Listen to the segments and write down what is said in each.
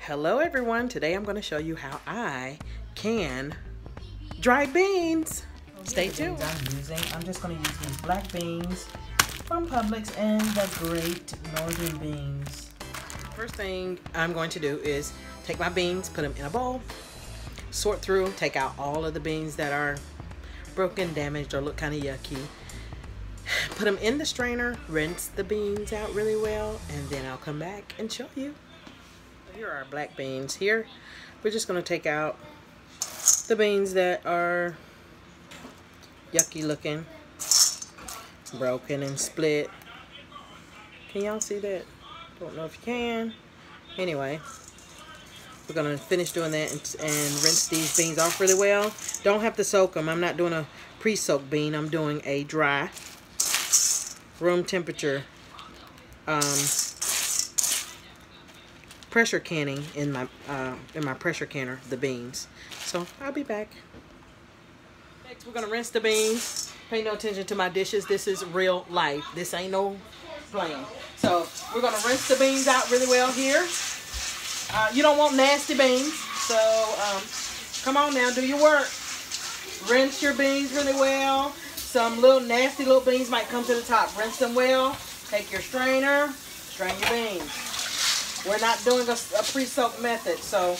Hello everyone, today I'm going to show you how I can dry beans. Stay tuned. I'm just going to use these black beans from Publix and the Great Northern beans. First thing I'm going to do is take my beans, put them in a bowl, sort through, take out all of the beans that are broken, damaged, or look kind of yucky. Put them in the strainer, rinse the beans out really well, and then I'll come back and show you. Here are our black beans. Here, we're just going to take out the beans that are yucky looking, broken and split. Can y'all see that? Don't know if you can. Anyway, we're going to finish doing that and rinse these beans off really well. Don't have to soak them. I'm not doing a pre-soaked bean. I'm doing a dry, room temperature pressure canning in my pressure canner, the beans. So I'll be back. Next, we're gonna rinse the beans. Pay no attention to my dishes. This is real life. This ain't no playing. So we're gonna rinse the beans out really well here. You don't want nasty beans, so come on now, do your work. Rinse your beans really well. Some little nasty little beans might come to the top. Rinse them well. Take your strainer, strain your beans. We're not doing a pre-soak method, so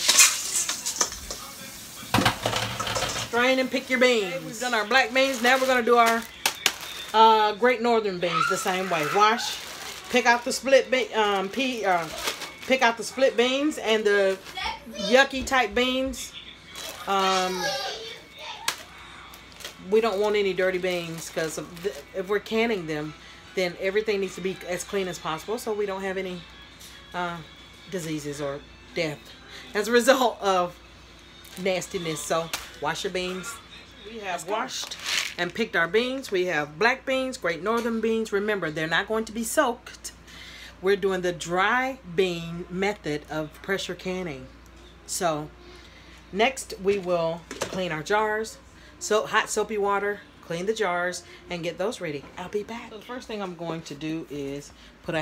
strain and pick your beans. Okay, we've done our black beans. Now we're going to do our Great Northern beans the same way. Wash, pick out the split pick out the split beans and the yucky type beans. We don't want any dirty beans because if we're canning them, then everything needs to be as clean as possible so we don't have any diseases or death as a result of nastiness. So wash your beans. We have washed and picked our beans. We have black beans, Great Northern beans. Remember, they're not going to be soaked. We're doing the dry bean method of pressure canning. So next we will clean our jars. So hot soapy water, clean the jars and get those ready. I'll be back. So the first thing I'm going to do is put a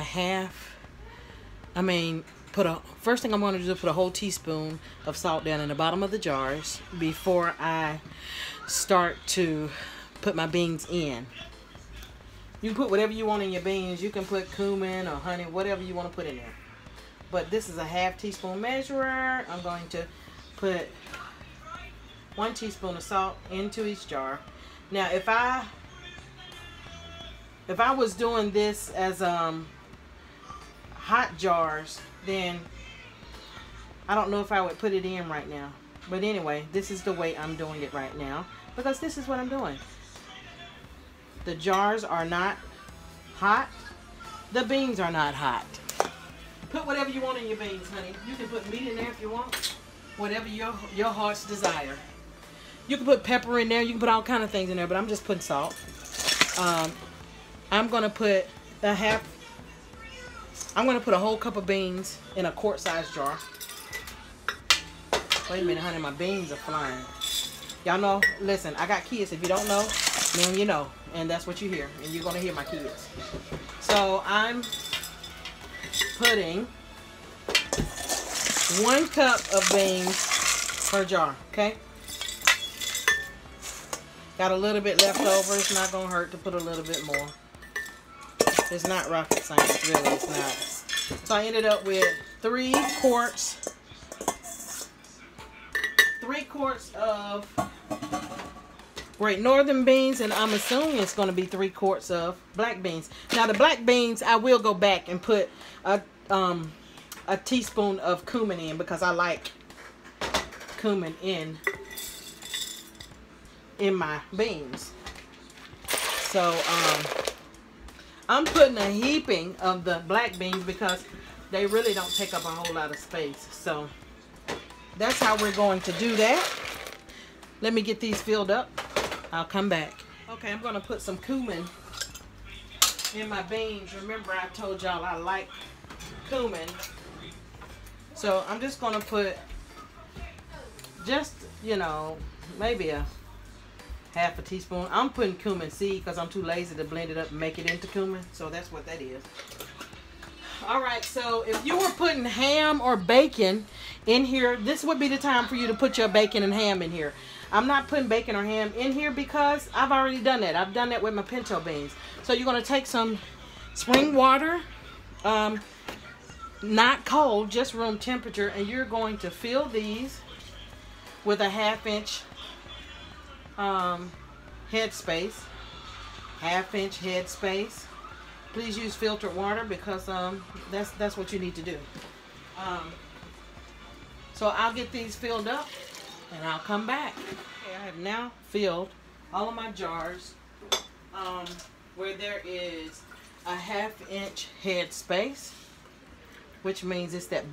first thing I'm going to do is put a whole teaspoon of salt down in the bottom of the jars before I start to put my beans in. You can put whatever you want in your beans. You can put cumin or honey, whatever you want to put in there. But this is a half teaspoon measurer. I'm going to put 1 teaspoon of salt into each jar. Now, if I was doing this as hot jars, then I don't know if I would put it in right now. But anyway, this is the way I'm doing it right now because this is what I'm doing. The jars are not hot. The beans are not hot. Put whatever you want in your beans, honey. You can put meat in there if you want. Whatever your heart's desire. You can put pepper in there. You can put all kind of things in there, but I'm just putting salt. I'm going to put I'm going to put a whole cup of beans in a quart-sized jar. Wait a minute, honey, my beans are flying. Y'all know, listen, I got kids. If you don't know, then you know. And that's what you hear. And you're going to hear my kids. So I'm putting 1 cup of beans per jar, okay? Got a little bit left over. It's not going to hurt to put a little bit more. It's not rocket science, really. It's not. So I ended up with 3 quarts of Great Northern beans, and I'm assuming it's going to be 3 quarts of black beans. Now the black beans, I will go back and put a teaspoon of cumin in because I like cumin in my beans. So I'm putting a heaping of the black beans because they really don't take up a whole lot of space. So that's how we're going to do that. Let me get these filled up. I'll come back. Okay, I'm going to put some cumin in my beans. Remember, I told y'all I like cumin. So I'm just going to put just, you know, maybe a half a teaspoon. I'm putting cumin seed because I'm too lazy to blend it up and make it into cumin. So that's what that is. All right, so if you were putting ham or bacon in here, this would be the time for you to put your bacon and ham in here. I'm not putting bacon or ham in here because I've already done that. I've done that with my pinto beans. So you're going to take some spring water, not cold, just room temperature, and you're going to fill these with a 1/2 inch head space. 1/2 inch head space. Please use filtered water because that's what you need to do. So I'll get these filled up and I'll come back. Okay, I have now filled all of my jars where there is a 1/2 inch head space, which means it's that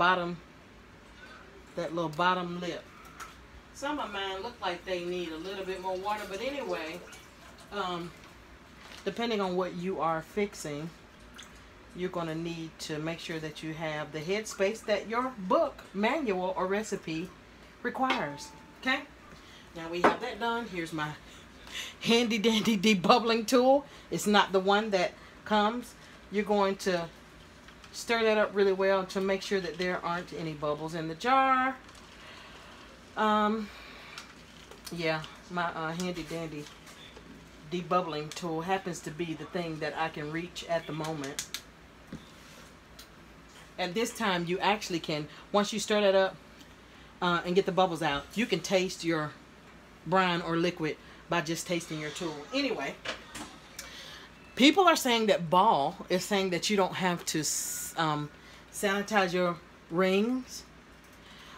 little bottom lip. Some of mine look like they need a little bit more water, but anyway, depending on what you are fixing, you're going to need to make sure that you have the head space that your book, manual, or recipe requires. Okay? Now we have that done. Here's my handy dandy debubbling tool. It's not the one that comes. You're going to stir that up really well to make sure that there aren't any bubbles in the jar. Yeah, my handy dandy debubbling tool happens to be the thing that I can reach at the moment. At this time, you actually can, once you stir that up and get the bubbles out, you can taste your brine or liquid by just tasting your tool. Anyway, people are saying that Ball is saying that you don't have to sanitize your rings.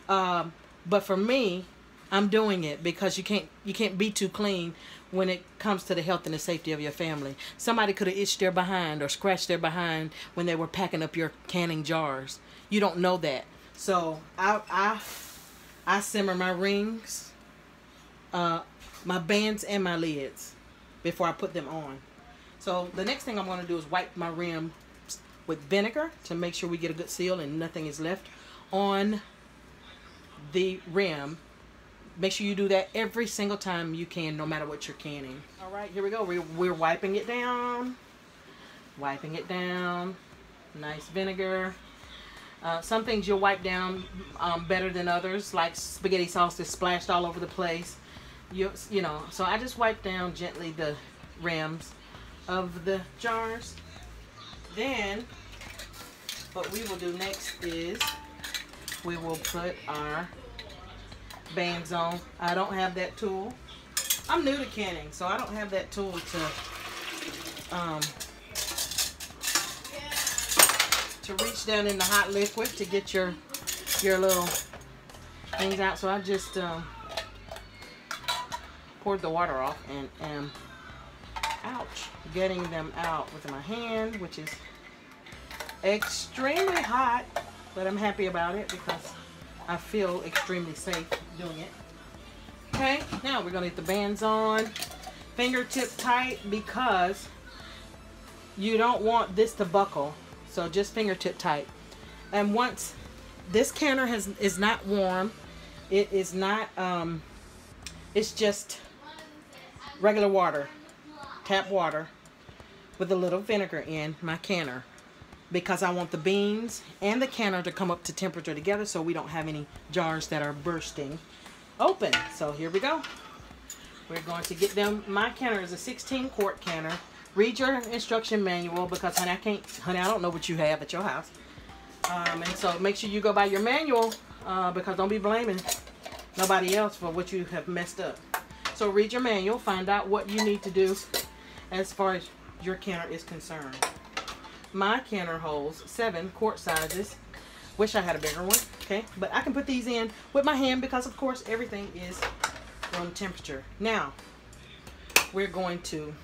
But for me, I'm doing it because you can't be too clean when it comes to the health and the safety of your family. Somebody could have itched their behind or scratched their behind when they were packing up your canning jars. You don't know that. So I simmer my rings, my bands, and my lids before I put them on. So the next thing I'm going to do is wipe my rim with vinegar to make sure we get a good seal and nothing is left on the rim. Make sure you do that every single time you can, no matter what you're canning. All right, here we go. We're wiping it down. Wiping it down. Nice vinegar. Some things you'll wipe down better than others, like spaghetti sauce is splashed all over the place. You know, so I just wipe down gently the rims of the jars. Then, what we will do next is we will put our bands on. I don't have that tool. I'm new to canning, so I don't have that tool to reach down in the hot liquid to get your little things out. So I just poured the water off and am getting them out with my hand, which is extremely hot, but I'm happy about it because I feel extremely safe doing it. Okay, now we're going to get the bands on. Fingertip tight because you don't want this to buckle. So just fingertip tight. And once this canner is not warm, it is not, it's just regular water, tap water with a little vinegar in my canner, because I want the beans and the canner to come up to temperature together so we don't have any jars that are bursting open. So here we go. We're going to get them. My canner is a 16 quart canner. Read your instruction manual because, honey, I don't know what you have at your house. And so make sure you go by your manual because don't be blaming nobody else for what you have messed up. So read your manual, find out what you need to do as far as your canner is concerned. My canner holds 7 quart sizes. Wish I had a bigger one, okay? But I can put these in with my hand because, of course, everything is room temperature. Now, we're going to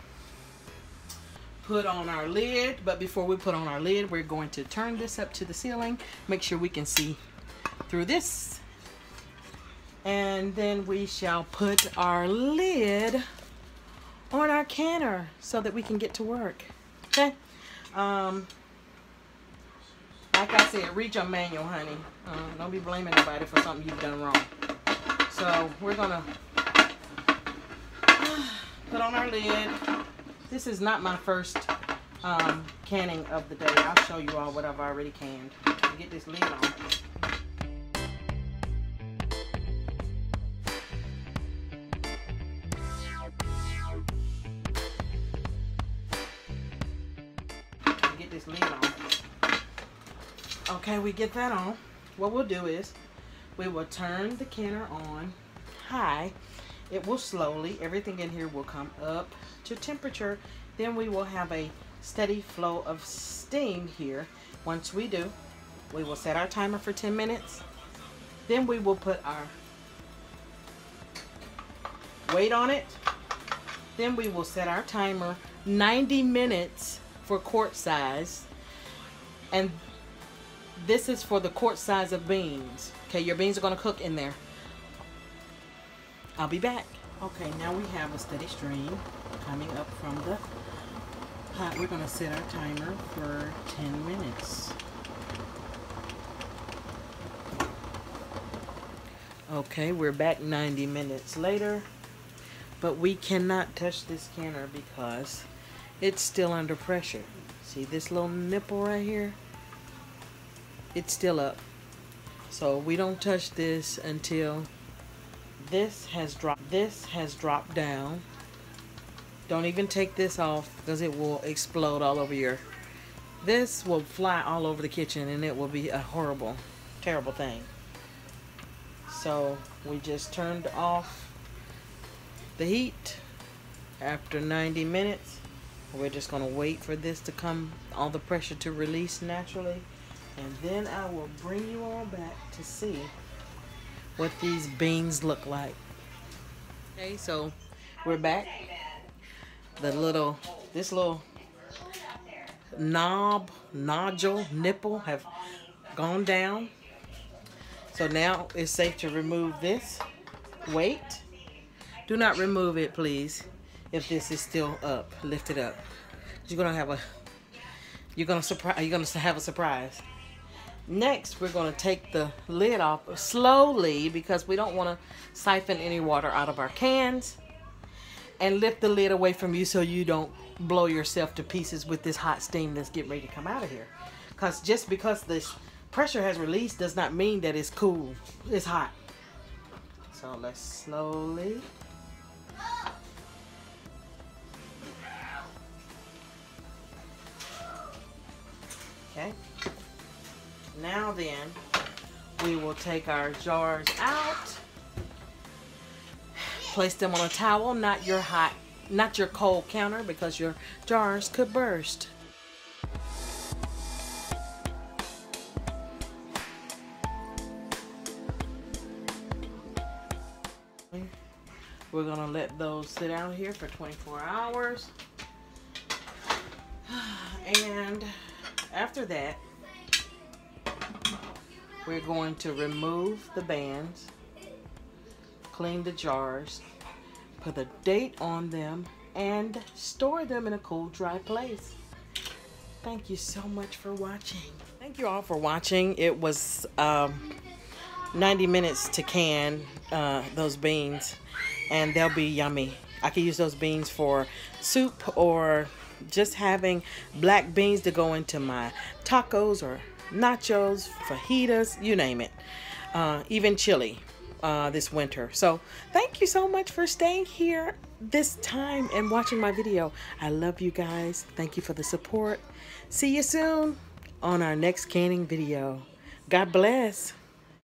put on our lid. But before we put on our lid, we're going to turn this up to the ceiling. Make sure we can see through this. And then we shall put our lid on our canner so that we can get to work, okay? Like I said, read your manual, honey. Don't be blaming nobody for something you've done wrong. So we're gonna put on our lid. This is not my first canning of the day. I'll show you all what I've already canned. Get this lid on. Get this lid on. Okay, we get that on. What we'll do is we will turn the canner on high. It will slowly, everything in here will come up to temperature. Then we will have a steady flow of steam here. Once we do, we will set our timer for 10 minutes. Then we will put our weight on it. Then we will set our timer 90 minutes for quart size. And this is for the quart size of beans. Okay, your beans are going to cook in there. I'll be back. Okay, now we have a steady stream coming up from the pot. We're going to set our timer for 10 minutes. Okay, we're back 90 minutes later, but we cannot touch this canner because it's still under pressure. See this little nipple right here? It's still up. So we don't touch this until this has dropped down. Don't even take this off because it will explode all over this will fly all over the kitchen and it will be a horrible, terrible thing. So we just turned off the heat after 90 minutes. We're just going to wait for this to come, all the pressure to release naturally. And then I will bring you all back to see what these beans look like. Okay, so we're back. This little nodule, nipple have gone down. So now it's safe to remove this. Wait. Do not remove it, please, if this is still up. Lift it up. You're gonna have a surprise. Next, we're going to take the lid off slowly because we don't want to siphon any water out of our cans, and lift the lid away from you so you don't blow yourself to pieces with this hot steam that's getting ready to come out of here. Because just because this pressure has released does not mean that it's cool. It's hot. So let's slowly. Okay. Now then, we will take our jars out, place them on a towel, not your cold counter, because your jars could burst. We're gonna let those sit out here for 24 hours. And after that, we're going to remove the bands, clean the jars, put a date on them, and store them in a cool, dry place. Thank you so much for watching. Thank you all for watching. It was 90 minutes to can those beans, and they'll be yummy. I can use those beans for soup or just having black beans to go into my tacos or nachos, fajitas, you name it, even chili this winter. So thank you so much for staying here this time and watching my video. I love you guys. Thank you for the support. See you soon on our next canning video. God bless.